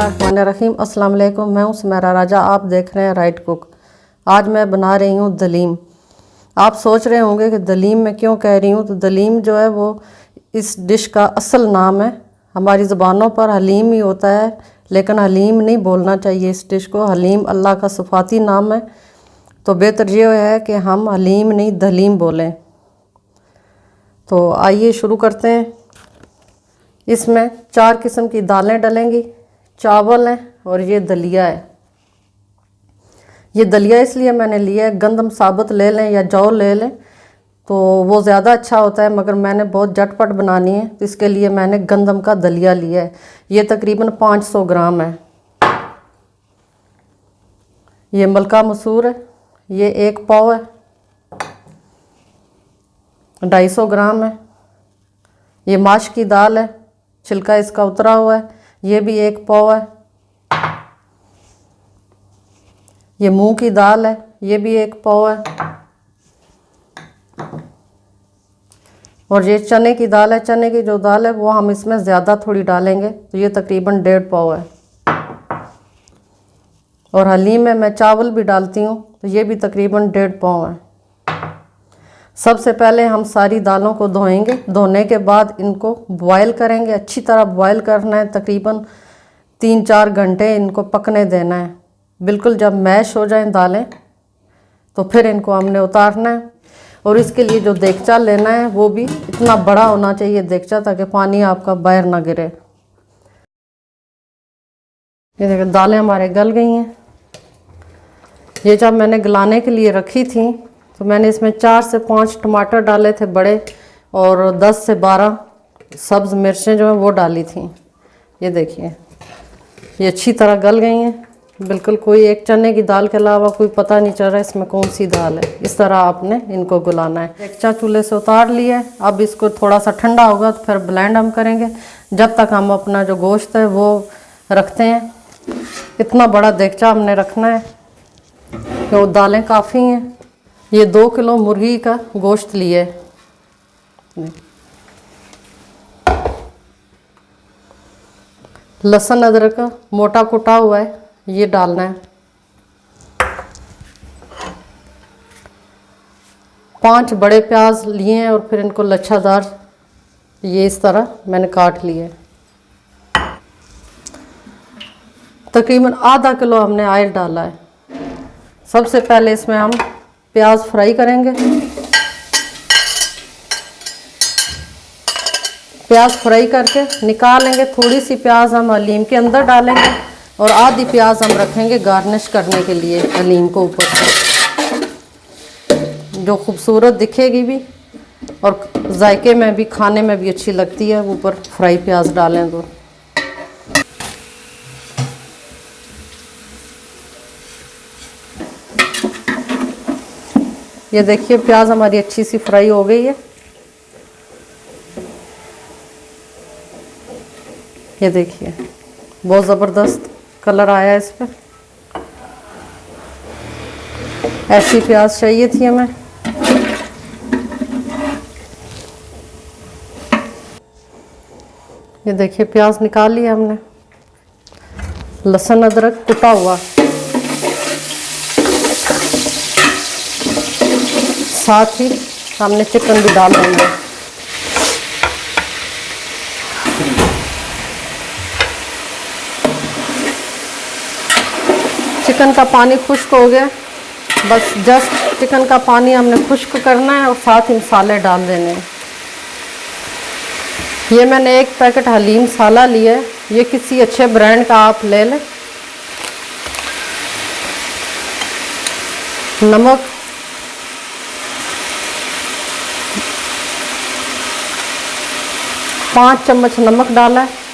बिस्मिल्लाहिर्रहमानिर्रहीम। अस्सलाम वालेकुम। मैं हूँ सुमेरा राजा, आप देख रहे हैं राइट कुक। आज मैं बना रही हूँ दलीम। आप सोच रहे होंगे कि दलीम मैं क्यों कह रही हूँ, तो दलीम जो है वो इस डिश का असल नाम है। हमारी ज़ुबानों पर हलीम ही होता है, लेकिन हलीम नहीं बोलना चाहिए इस डिश को। हलीम अल्लाह का सिफाती नाम है, तो बेहतर ये है कि हम हलीम नहीं दलीम बोलें। तो आइए शुरू करते हैं। इसमें 4 किस्म की दालें डलेंगी, चावल हैं और ये दलिया है। ये दलिया इसलिए मैंने लिया है, गंदम साबुत ले लें या जौ ले लें तो वो ज़्यादा अच्छा होता है, मगर मैंने बहुत झटपट बनानी है तो इसके लिए मैंने गंदम का दलिया लिया है। ये तकरीबन 500 ग्राम है। ये मलका मसूर है, ये 1 पाव है। 250 ग्राम है। ये माश की दाल है, छिलका इसका उतरा हुआ है, ये भी 1 पाव है। ये मूंग की दाल है, ये भी 1 पाव है। और ये चने की दाल है, चने की जो दाल है वो हम इसमें ज़्यादा थोड़ी डालेंगे, तो ये तकरीबन 1.5 पाव है। और हलीम में मैं चावल भी डालती हूँ, तो ये भी तकरीबन 1.5 पाव है। सबसे पहले हम सारी दालों को धोएंगे। धोने के बाद इनको बॉयल करेंगे, अच्छी तरह बॉयल करना है। तकरीबन 3-4 घंटे इनको पकने देना है। बिल्कुल जब मैश हो जाएं दालें तो फिर इनको हमने उतारना है। और इसके लिए जो देगचा लेना है वो भी इतना बड़ा होना चाहिए देगचा, ताकि पानी आपका बाहर ना गिरे। ये देखिए दालें हमारे गल गई हैं। ये जब मैंने गलाने के लिए रखी थी तो मैंने इसमें 4 से 5 टमाटर डाले थे बड़े, और 10 से 12 सब्ज़ मिर्चें जो हैं वो डाली थी। ये देखिए ये अच्छी तरह गल गई हैं। बिल्कुल कोई एक चने की दाल के अलावा कोई पता नहीं चल रहा है इसमें कौन सी दाल है। इस तरह आपने इनको गुलाना है। देगचा चूल्हे से उतार लिया है। अब इसको थोड़ा सा ठंडा होगा तो फिर ब्लेंड हम करेंगे। जब तक हम अपना जो गोश्त है वो रखते हैं। इतना बड़ा देगचा हमने रखना है कि वो दालें काफ़ी हैं। ये 2 किलो मुर्गी का गोश्त लिए। लहसुन अदरक मोटा कुटा हुआ है, ये डालना है। 5 बड़े प्याज लिए हैं और फिर इनको लच्छादार ये इस तरह मैंने काट लिए। तकरीबन आधा किलो हमने ऑयल डाला है। सबसे पहले इसमें हम प्याज फ्राई करेंगे। प्याज फ्राई करके निकालेंगे। थोड़ी सी प्याज हम हलीम के अंदर डालेंगे और आधी प्याज हम रखेंगे गार्निश करने के लिए हलीम को ऊपर से, जो खूबसूरत दिखेगी भी और जायके में भी, खाने में भी अच्छी लगती है। ऊपर फ्राई प्याज डालें तो ये देखिए प्याज हमारी अच्छी सी फ्राई हो गई है। ये देखिए बहुत ज़बरदस्त कलर आया है इस पर। ऐसी प्याज चाहिए थी हमें। ये देखिए प्याज निकाल लिया हमने। लहसुन अदरक कुटा हुआ, साथ ही हमने चिकन भी डाल देंगे। चिकन का पानी खुश्क हो गया, बस जस्ट चिकन का पानी हमने खुश्क करना है और साथ ही मसाले डाल देने हैं। ये मैंने 1 पैकेट हलीम मसाला लिया है। ये किसी अच्छे ब्रांड का आप ले लें। नमक, पाँच चम्मच नमक डाला है।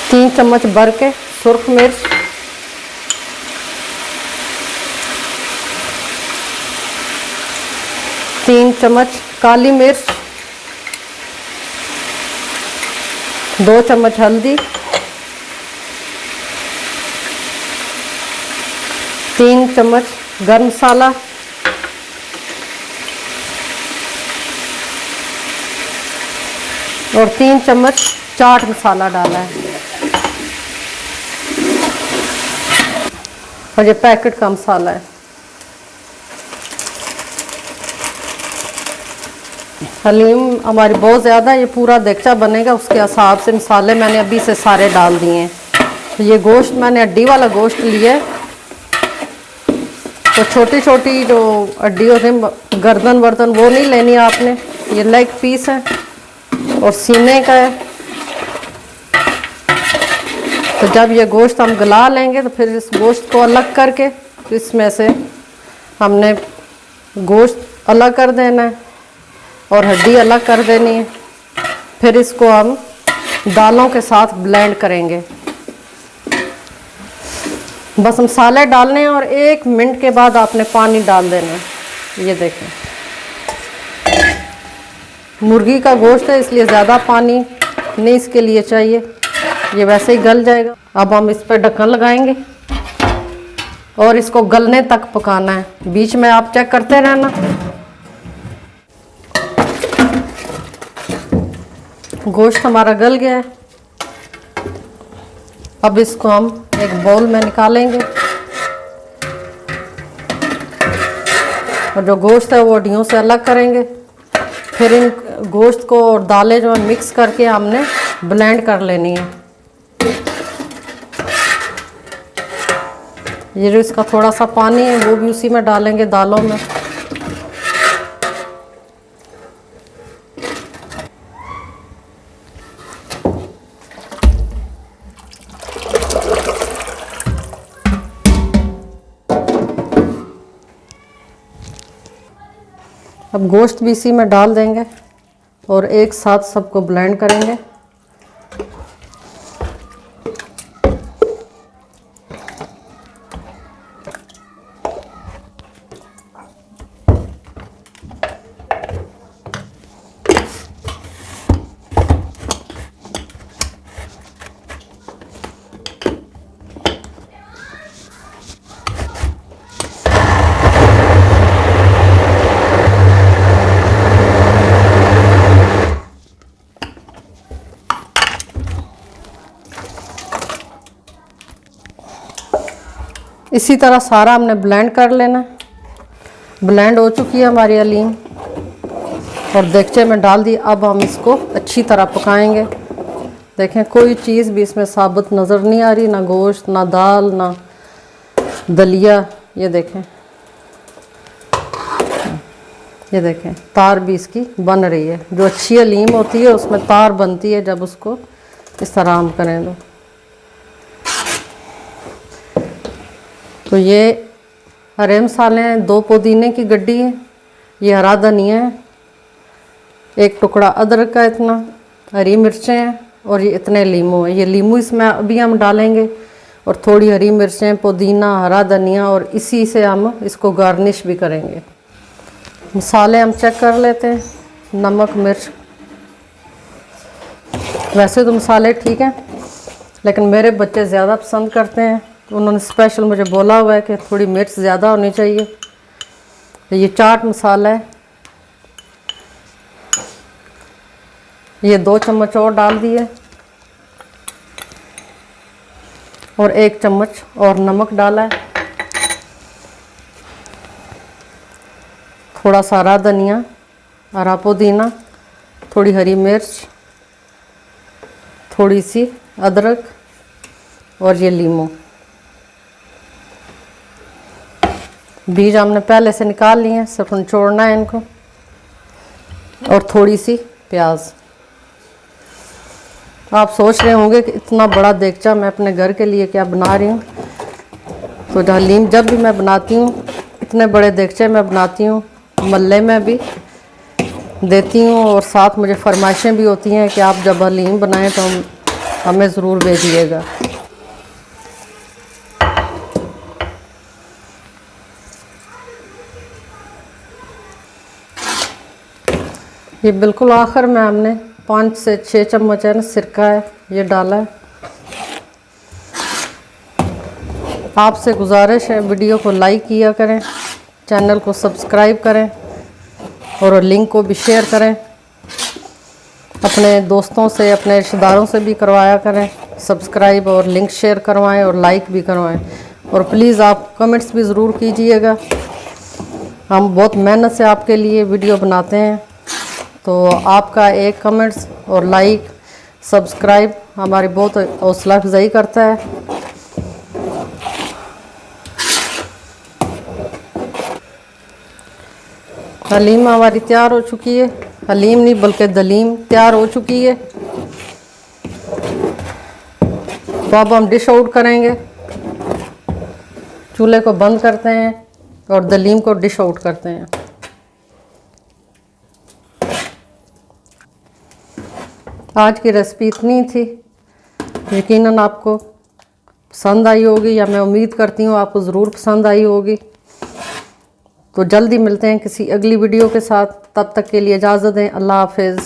तीन चम्मच भर के सुर्ख मिर्च, 3 चम्मच काली मिर्च, 2 चम्मच हल्दी, 3 चम्मच गरम मसाला, और 3 चम्मच चाट मसाला डाला है और ये पैकेट का मसाला है। हलीम हमारी बहुत ज़्यादा, ये पूरा देगचा बनेगा, उसके हिसाब से मसाले मैंने अभी से सारे डाल दिए हैं। तो ये गोश्त मैंने हड्डी वाला गोश्त लिया है, तो छोटी छोटी जो हड्डी होती है गर्दन वर्दन वो नहीं लेनी आपने। ये लेग पीस है और सीने का है। तो जब ये गोश्त हम गला लेंगे तो फिर इस गोश्त को अलग करके इसमें से हमने गोश्त अलग कर देना है और हड्डी अलग कर देनी है। फिर इसको हम दालों के साथ ब्लेंड करेंगे। बस मसाले डालने हैं और 1 मिनट के बाद आपने पानी डाल देना है। ये देखें, मुर्गी का गोश्त है इसलिए ज़्यादा पानी नहीं इसके लिए चाहिए, ये वैसे ही गल जाएगा। अब हम इस पर ढक्कन लगाएंगे और इसको गलने तक पकाना है। बीच में आप चेक करते रहना। गोश्त हमारा गल गया है। अब इसको हम एक बाउल में निकालेंगे और जो गोश्त है वो हड्डियों से अलग करेंगे। फिर इन गोश्त को और दालें जो है मिक्स करके हमने ब्लेंड कर लेनी है। ये जो इसका थोड़ा सा पानी है वो भी उसी में डालेंगे दालों में। अब गोश्त भी इसी में डाल देंगे और एक साथ सबको ब्लेंड करेंगे। इसी तरह सारा हमने ब्लेंड कर लेना। ब्लेंड हो चुकी है हमारी हलीम और देगचे में डाल दी। अब हम इसको अच्छी तरह पकाएंगे। देखें कोई चीज़ भी इसमें साबुत नज़र नहीं आ रही, ना गोश्त ना दाल ना दलिया। ये देखें तार भी इसकी बन रही है। जो अच्छी हलीम होती है उसमें तार बनती है जब उसको इस तरह हम करें तो ये हरे मसाले हैं, 2 पुदीने की गड्डी है, ये हरा धनिया है, 1 टुकड़ा अदरक का, इतना हरी मिर्चें हैं और ये इतने लीमू हैं। ये लीमू इसमें अभी हम डालेंगे और थोड़ी हरी मिर्चें, पुदीना, हरा धनिया और इसी से हम इसको गार्निश भी करेंगे। मसाले हम चेक कर लेते हैं। नमक मिर्च, वैसे तो मसाले ठीक हैं लेकिन मेरे बच्चे ज़्यादा पसंद करते हैं, तो उन्होंने स्पेशल मुझे बोला हुआ है कि थोड़ी मिर्च ज़्यादा होनी चाहिए। तो ये चाट मसाला है, ये 2 चम्मच और डाल दिए और 1 चम्मच और नमक डाला है। थोड़ा सा हरा धनिया, हरा पुदीना, थोड़ी हरी मिर्च, थोड़ी सी अदरक और ये लीमू। बीज हमने पहले से निकाल लिए हैं, सिर्फ निचोड़ना है इनको। और थोड़ी सी प्याज। आप सोच रहे होंगे कि इतना बड़ा देगचा मैं अपने घर के लिए क्या बना रही हूँ। तो हलीम जब भी मैं बनाती हूँ इतने बड़े देगचे में बनाती हूँ, मल्ले में भी देती हूँ और साथ मुझे फरमाइशें भी होती हैं कि आप जब हलीम बनाएं तो हमें ज़रूर भेजिएगा। ये बिल्कुल आखिर में हमने 5 से 6 चम्मच है ना सिरका है ये डाला है। आपसे गुजारिश है वीडियो को लाइक किया करें, चैनल को सब्सक्राइब करें और लिंक को भी शेयर करें अपने दोस्तों से, अपने रिश्तेदारों से भी करवाया करें सब्सक्राइब, और लिंक शेयर करवाएं और लाइक भी करवाएं। और प्लीज़ आप कमेंट्स भी ज़रूर कीजिएगा। हम बहुत मेहनत से आपके लिए वीडियो बनाते हैं, तो आपका एक कमेंट्स और लाइक सब्सक्राइब हमारी बहुत हौसला अफजाई करता है। हलीम हमारी तैयार हो चुकी है, हलीम नहीं बल्कि दलीम तैयार हो चुकी है। तो अब हम डिश आउट करेंगे, चूल्हे को बंद करते हैं और दलीम को डिश आउट करते हैं। आज की रेसिपी इतनी थी, यकीनन आपको पसंद आई होगी, या मैं उम्मीद करती हूँ आपको ज़रूर पसंद आई होगी। तो जल्दी मिलते हैं किसी अगली वीडियो के साथ, तब तक के लिए इजाज़त दें। अल्लाह हाफिज़।